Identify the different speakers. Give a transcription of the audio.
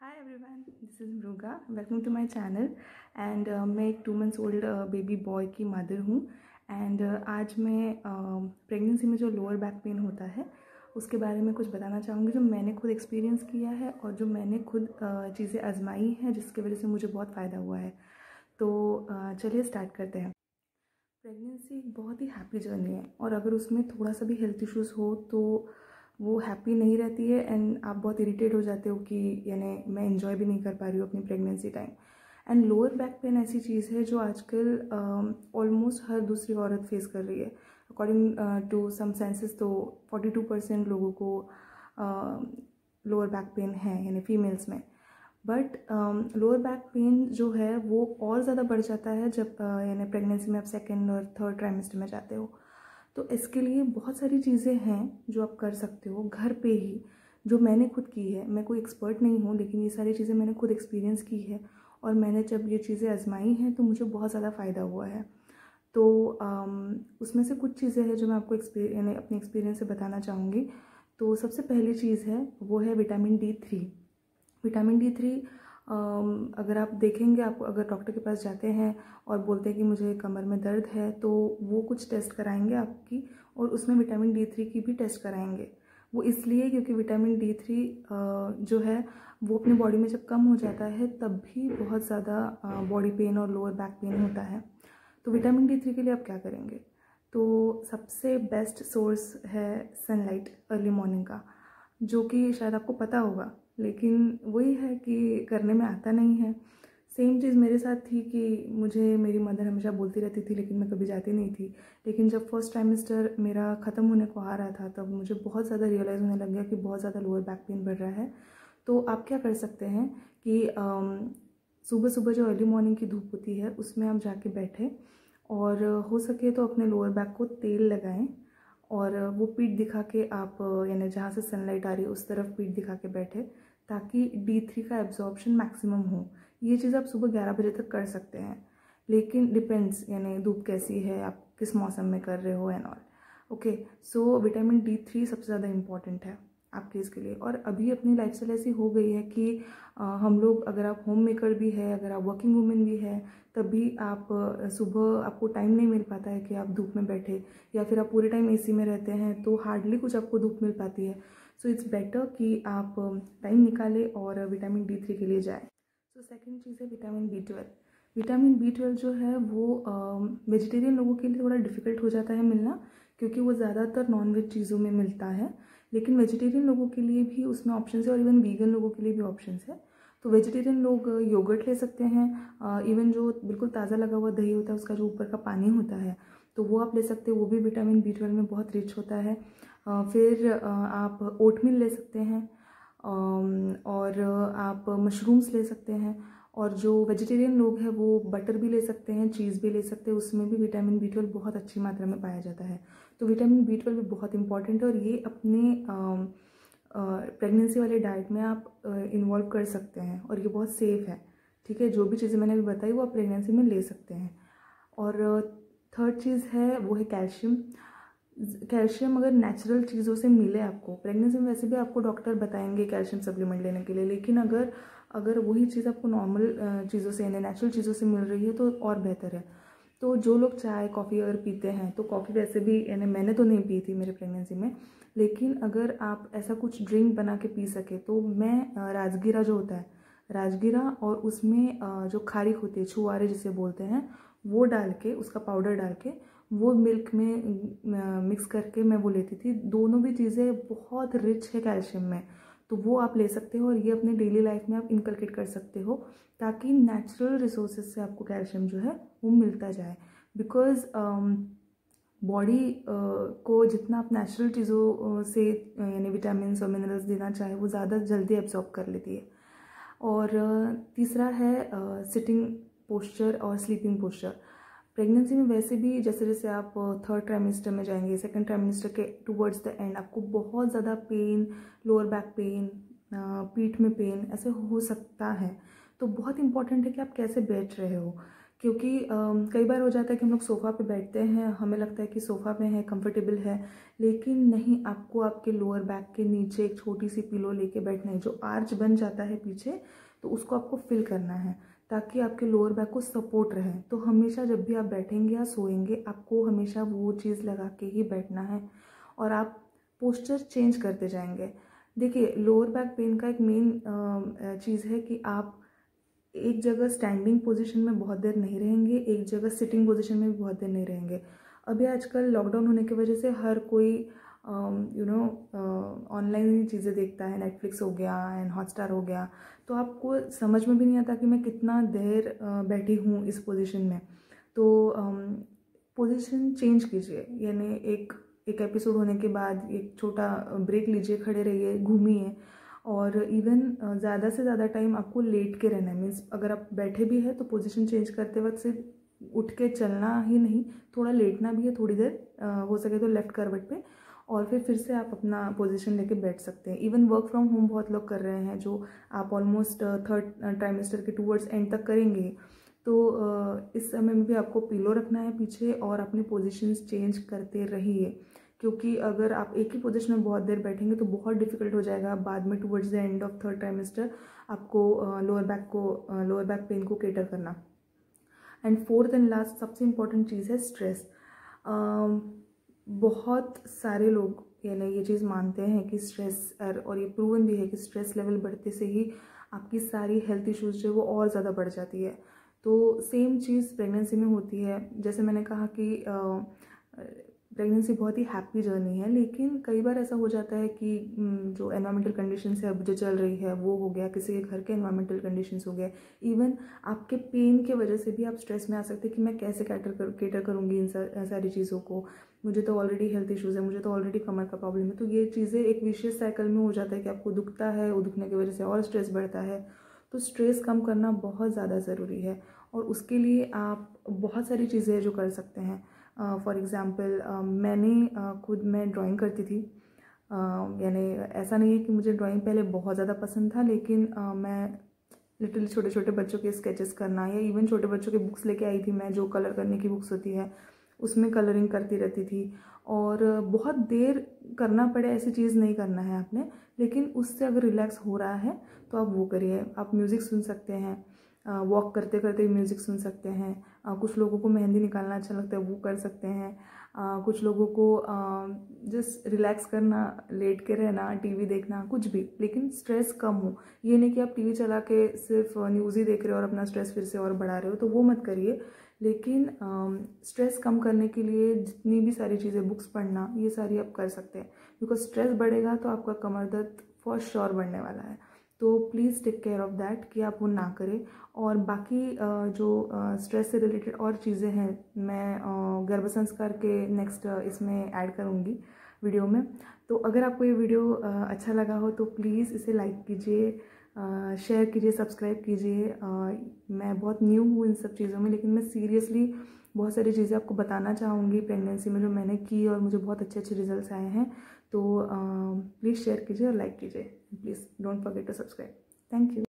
Speaker 1: Hi everyone, this is Mriga. Welcome to my channel. And मैं एक 2 months old baby boy की mother हूँ। And आज मैं प्रेगनेंसी में जो लोअर बैक पेन होता है उसके बारे में कुछ बताना चाहूँगी, जो मैंने खुद एक्सपीरियंस किया है और जो मैंने खुद चीज़ें आजमाई हैं जिसकी वजह से मुझे बहुत फ़ायदा हुआ है। तो चलिए स्टार्ट करते हैं। प्रेगनेंसी एक बहुत ही हैप्पी जर्नी है और अगर उसमें थोड़ा सा भी हेल्थ इश्यूज़ हो तो वो हैप्पी नहीं रहती है एंड आप बहुत इरिटेट हो जाते हो कि यानी मैं एंजॉय भी नहीं कर पा रही हूँ अपनी pregnancy time. And lower back pain ऐसी चीज़ है जो आजकल ऑलमोस्ट हर दूसरी औरत फेस कर रही है। अकॉर्डिंग टू सम सेंसेस तो 42% लोगों को लोअर बैक पेन है यानी फीमेल्स में। बट लोअर बैक पेन जो है वो और ज़्यादा बढ़ जाता है जब यानी प्रेगनेंसी में आप सेकेंड और थर्ड ट्राइमेस्टर में जाते हो। तो इसके लिए बहुत सारी चीज़ें हैं जो आप कर सकते हो घर पे ही, जो मैंने खुद की है। मैं कोई एक्सपर्ट नहीं हूँ लेकिन ये सारी चीज़ें मैंने खुद एक्सपीरियंस की है और मैंने जब ये चीज़ें आजमाई हैं तो मुझे बहुत ज़्यादा फ़ायदा हुआ है। तो उसमें से कुछ चीज़ें हैं जो मैं आपको यानी अपने एक्सपीरियंस से बताना चाहूँगी। तो सबसे पहली चीज़ है वो है विटामिन D3। विटामिन D3 अगर आप देखेंगे, आप अगर डॉक्टर के पास जाते हैं और बोलते हैं कि मुझे कमर में दर्द है तो वो कुछ टेस्ट कराएंगे आपकी और उसमें विटामिन D3 की भी टेस्ट कराएंगे। वो इसलिए क्योंकि विटामिन D3 जो है वो अपनी बॉडी में जब कम हो जाता है तब भी बहुत ज़्यादा बॉडी पेन और लोअर बैक पेन होता है। तो विटामिन D3 के लिए आप क्या करेंगे? तो सबसे बेस्ट सोर्स है सनलाइट अर्ली मॉर्निंग का, जो कि शायद आपको पता होगा लेकिन वही है कि करने में आता नहीं है। सेम चीज़ मेरे साथ थी कि मुझे मेरी मदर हमेशा बोलती रहती थी लेकिन मैं कभी जाती नहीं थी। लेकिन जब फर्स्ट ट्राइमेस्टर मेरा ख़त्म होने को आ रहा था तब मुझे बहुत ज़्यादा रियलाइज़ होने लग गया कि बहुत ज़्यादा लोअर बैक पेन बढ़ रहा है। तो आप क्या कर सकते हैं कि सुबह सुबह जो अर्ली मॉर्निंग की धूप होती है उसमें आप जाके बैठें और हो सके तो अपने लोअर बैक को तेल लगाएं और वो पीठ दिखा के आप यानी जहाँ से सनलाइट आ रही है उस तरफ पीठ दिखा के बैठे ताकि D3 का एब्जॉर्प्शन मैक्सिमम हो। ये चीज़ आप सुबह 11 बजे तक कर सकते हैं, लेकिन डिपेंड्स यानी धूप कैसी है, आप किस मौसम में कर रहे हो and all. Okay, so vitamin D3 सबसे ज़्यादा इम्पॉर्टेंट है आपके इसके लिए। और अभी अपनी लाइफस्टाइल ऐसी हो गई है कि हम लोग, अगर आप होम मेकर भी है, अगर आप वर्किंग वूमेन भी है, तब भी आप सुबह आपको टाइम नहीं मिल पाता है कि आप धूप में बैठे, या फिर आप पूरे टाइम AC में रहते हैं तो हार्डली कुछ आपको धूप मिल पाती है। सो इट्स बेटर कि आप टाइम निकालें और विटामिन D3 के लिए जाएं। सो सेकंड चीज़ है विटामिन B12। विटामिन B12 जो है वो वेजिटेरियन लोगों के लिए थोड़ा डिफ़िकल्ट हो जाता है मिलना, क्योंकि वो ज़्यादातर नॉन-वेज चीज़ों में मिलता है। लेकिन वेजिटेरियन लोगों के लिए भी उसमें ऑप्शंस है और इवन वीगन लोगों के लिए भी ऑप्शंस है। तो वेजिटेरियन लोग योगर्ट ले सकते हैं, इवन जो बिल्कुल ताज़ा लगा हुआ दही होता है उसका जो ऊपर का पानी होता है तो वो आप ले सकते हैं, वो भी विटामिन B12 में बहुत रिच होता है। फिर आप ओटमील ले सकते हैं और आप मशरूम्स ले सकते हैं। और जो वेजिटेरियन लोग हैं वो बटर भी ले सकते हैं, चीज़ भी ले सकते हैं, उसमें भी विटामिन B12 बहुत अच्छी मात्रा में पाया जाता है। तो विटामिन B12 भी बहुत इंपॉर्टेंट है और ये अपने प्रेगनेंसी वाले डाइट में आप इन्वॉल्व कर सकते हैं और ये बहुत सेफ़ है। ठीक है, जो भी चीज़ें मैंने अभी बताई वो आप प्रेगनेंसी में ले सकते हैं। और थर्ड चीज़ है वो है कैल्शियम। कैल्शियम अगर नेचुरल चीज़ों से मिले आपको, प्रेगनेंसी में वैसे भी आपको डॉक्टर बताएंगे कैल्शियम सप्लीमेंट लेने के लिए, लेकिन अगर अगर वही चीज़ आपको नॉर्मल चीज़ों से यानी नेचुरल चीज़ों से मिल रही है तो और बेहतर है। तो जो लोग चाय कॉफ़ी अगर पीते हैं तो कॉफ़ी वैसे भी यानी मैंने तो नहीं पी थी मेरे प्रेगनेंसी में, लेकिन अगर आप ऐसा कुछ ड्रिंक बना के पी सके तो मैं राजगीरा जो होता है, राजगीरा और उसमें जो खारिक होती है, छुआरे जिसे बोलते हैं, वो डाल के, उसका पाउडर डाल के वो मिल्क में मिक्स करके मैं वो लेती थी। दोनों भी चीज़ें बहुत रिच है कैल्शियम में, तो वो आप ले सकते हो और ये अपने डेली लाइफ में आप इनकलकेट कर सकते हो ताकि नेचुरल रिसोर्सेज से आपको कैल्शियम जो है वो मिलता जाए। बिकॉज बॉडी को जितना आप नेचुरल चीज़ों से यानी विटामिन और मिनरल्स देना चाहे वो ज़्यादा जल्दी एब्जॉर्ब कर लेती है। और तीसरा है सिटिंग पोस्चर और स्लीपिंग पोस्चर। प्रेगनेंसी में वैसे भी जैसे जैसे आप थर्ड ट्राइमेस्टर में जाएंगे, सेकंड ट्राइमेस्टर के टुवर्ड्स द एंड आपको बहुत ज़्यादा पेन, लोअर बैक पेन, पीठ में पेन ऐसे हो सकता है। तो बहुत इंपॉर्टेंट है कि आप कैसे बैठ रहे हो, क्योंकि कई बार हो जाता है कि हम लोग सोफ़ा पे बैठते हैं, हमें लगता है कि सोफ़ा पे है, कंफर्टेबल है, लेकिन नहीं, आपको आपके लोअर बैक के नीचे एक छोटी सी पिलो लेके बैठना है। जो आर्च बन जाता है पीछे, तो उसको आपको फिल करना है ताकि आपके लोअर बैक को सपोर्ट रहे। तो हमेशा जब भी आप बैठेंगे या सोएंगे, आपको हमेशा वो चीज़ लगा के ही बैठना है और आप पोस्चर चेंज करते जाएंगे। देखिए, लोअर बैक पेन का एक मेन चीज़ है कि आप एक जगह स्टैंडिंग पोजीशन में बहुत देर नहीं रहेंगे, एक जगह सिटिंग पोजीशन में भी बहुत देर नहीं रहेंगे। अभी आजकल लॉकडाउन होने की वजह से हर कोई ऑनलाइन ही चीज़ें देखता है, नेटफ्लिक्स हो गया एंड हॉटस्टार हो गया, तो आपको समझ में भी नहीं आता कि मैं कितना देर बैठी हूँ इस पोजीशन में। तो पोजीशन चेंज कीजिए, यानी एक एपिसोड होने के बाद एक छोटा ब्रेक लीजिए, खड़े रहिए, घूमिए। और इवन ज़्यादा से ज़्यादा टाइम आपको लेट के रहना है। मीन्स अगर आप बैठे भी है तो पोजीशन चेंज करते वक्त सिर्फ उठ के चलना ही नहीं, थोड़ा लेटना भी है थोड़ी देर, हो सके तो लेफ्ट करवट पे, और फिर से आप अपना पोजीशन लेके बैठ सकते हैं। इवन वर्क फ्रॉम होम बहुत लोग कर रहे हैं, जो आप ऑलमोस्ट थर्ड ट्राइमेस्टर के टूवर्ड्स एंड तक करेंगे। तो इस समय में भी आपको पिलो रखना है पीछे और अपनी पोजीशंस चेंज करते रहिए, क्योंकि अगर आप एक ही पोजीशन में बहुत देर बैठेंगे तो बहुत डिफिकल्ट हो जाएगा बाद में towards the end of third trimester आपको लोअर बैक पेन को कैटर करना। एंड फोर्थ एंड लास्ट सबसे इम्पॉर्टेंट चीज़ है स्ट्रेस। बहुत सारे लोग यानी ये चीज़ मानते हैं कि स्ट्रेस, और ये प्रूवन भी है कि स्ट्रेस लेवल बढ़ते से ही आपकी सारी हेल्थ इश्यूज जो है वो और ज़्यादा बढ़ जाती है। तो सेम चीज़ प्रेगनेंसी में होती है। जैसे मैंने कहा कि प्रेगनेंसी बहुत ही हैप्पी जर्नी है, लेकिन कई बार ऐसा हो जाता है कि जो एनवायरमेंटल कंडीशंस है अब जो चल रही है वो हो गया, किसी के घर के एनवायरमेंटल कंडीशंस हो गए, इवन आपके पेन के वजह से भी आप स्ट्रेस में आ सकते हैं कि मैं कैसे कैटर करूँगी इन सारी चीज़ों को, मुझे तो ऑलरेडी हेल्थ इश्यूज़ है, मुझे तो ऑलरेडी कमर का प्रॉब्लम है। तो ये चीज़ें एक विशेष साइकिल में हो जाता है कि आपको दुखता है, वो दुखने की वजह से और स्ट्रेस बढ़ता है। तो स्ट्रेस कम करना बहुत ज़्यादा ज़रूरी है और उसके लिए आप बहुत सारी चीज़ें जो कर सकते हैं। फॉर एग्ज़ाम्पल मैंने खुद मैं ड्राइंग करती थी, यानी ऐसा नहीं है कि मुझे ड्राइंग पहले बहुत ज़्यादा पसंद था, लेकिन मैं लिटरली छोटे छोटे बच्चों के स्केचेस करना या इवन छोटे बच्चों के बुक्स लेके आई थी मैं, जो कलर करने की बुक्स होती है, उसमें कलरिंग करती रहती थी। और बहुत देर करना पड़े ऐसी चीज़ नहीं करना है आपने, लेकिन उससे अगर रिलैक्स हो रहा है तो आप वो करिए। आप म्यूज़िक सुन सकते हैं, वॉक करते करते म्यूज़िक सुन सकते हैं। कुछ लोगों को मेहंदी निकालना अच्छा लगता है, वो कर सकते हैं। कुछ लोगों को जस्ट रिलैक्स करना, लेट के रहना, टीवी देखना, कुछ भी, लेकिन स्ट्रेस कम हो। ये नहीं कि आप टीवी चला के सिर्फ न्यूज़ ही देख रहे हो और अपना स्ट्रेस फिर से और बढ़ा रहे हो, तो वो मत करिए। लेकिन स्ट्रेस कम करने के लिए जितनी भी सारी चीज़ें, बुक्स पढ़ना, ये सारी आप कर सकते हैं, बिकॉज स्ट्रेस बढ़ेगा तो आपका कमर दर्द फॉर श्योर बढ़ने वाला है। तो please take care of that कि आप वो ना करें। और बाकी जो स्ट्रेस से रिलेटेड और चीज़ें हैं, मैं गर्भ संस्कार के नेक्स्ट इसमें ऐड करूँगी वीडियो में। तो अगर आपको ये वीडियो अच्छा लगा हो तो प्लीज़ इसे लाइक कीजिए, शेयर कीजिए, सब्सक्राइब कीजिए। मैं बहुत न्यू हूँ इन सब चीज़ों में, लेकिन मैं सीरियसली बहुत सारी चीज़ें आपको बताना चाहूँगी प्रेगनेंसी में जो मैंने की और मुझे बहुत अच्छे अच्छे रिजल्ट्स आए हैं। तो प्लीज़ शेयर कीजिए और लाइक कीजिए। Please don't forget to subscribe. Thank you.